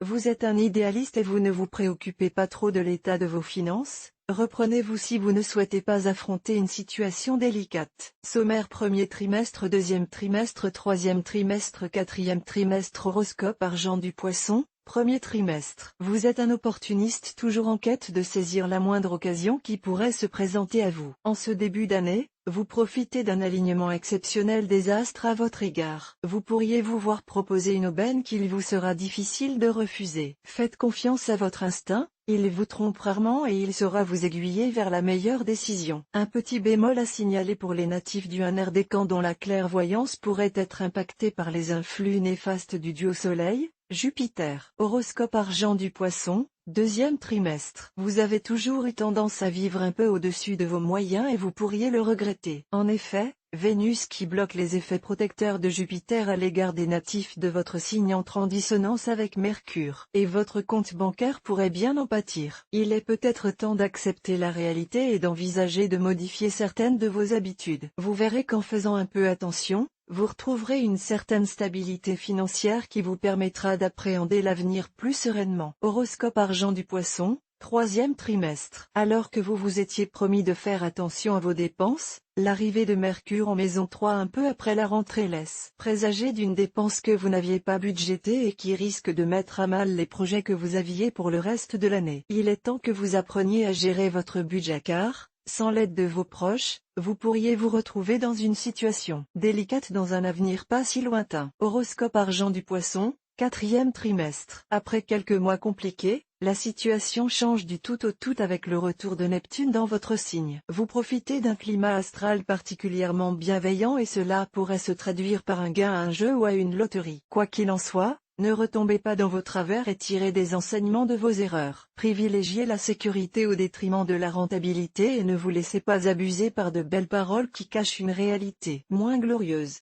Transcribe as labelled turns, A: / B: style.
A: Vous êtes un idéaliste et vous ne vous préoccupez pas trop de l'état de vos finances? Reprenez-vous si vous ne souhaitez pas affronter une situation délicate. Sommaire premier trimestre, deuxième trimestre, troisième trimestre, quatrième trimestre. Horoscope argent du poisson, premier trimestre. Vous êtes un opportuniste toujours en quête de saisir la moindre occasion qui pourrait se présenter à vous. En ce début d'année, vous profitez d'un alignement exceptionnel des astres à votre égard. Vous pourriez vous voir proposer une aubaine qu'il vous sera difficile de refuser. Faites confiance à votre instinct, il vous trompe rarement et il saura vous aiguiller vers la meilleure décision. Un petit bémol à signaler pour les natifs du décan dont la clairvoyance pourrait être impactée par les influx néfastes du duo Soleil, Jupiter. Horoscope argent du poisson, deuxième trimestre. Vous avez toujours eu tendance à vivre un peu au-dessus de vos moyens et vous pourriez le regretter. En effet, Vénus qui bloque les effets protecteurs de Jupiter à l'égard des natifs de votre signe entre en dissonance avec Mercure. Et votre compte bancaire pourrait bien en pâtir. Il est peut-être temps d'accepter la réalité et d'envisager de modifier certaines de vos habitudes. Vous verrez qu'en faisant un peu attention, vous retrouverez une certaine stabilité financière qui vous permettra d'appréhender l'avenir plus sereinement. Horoscope argent du poisson, troisième trimestre. Alors que vous vous étiez promis de faire attention à vos dépenses, l'arrivée de Mercure en maison 3 un peu après la rentrée laisse présager d'une dépense que vous n'aviez pas budgétée et qui risque de mettre à mal les projets que vous aviez pour le reste de l'année. Il est temps que vous appreniez à gérer votre budget car, sans l'aide de vos proches, vous pourriez vous retrouver dans une situation délicate dans un avenir pas si lointain. Horoscope argent du poisson, quatrième trimestre. Après quelques mois compliqués, la situation change du tout au tout avec le retour de Neptune dans votre signe. Vous profitez d'un climat astral particulièrement bienveillant et cela pourrait se traduire par un gain à un jeu ou à une loterie. Quoi qu'il en soit, ne retombez pas dans vos travers et tirez des enseignements de vos erreurs. Privilégiez la sécurité au détriment de la rentabilité et ne vous laissez pas abuser par de belles paroles qui cachent une réalité moins glorieuse.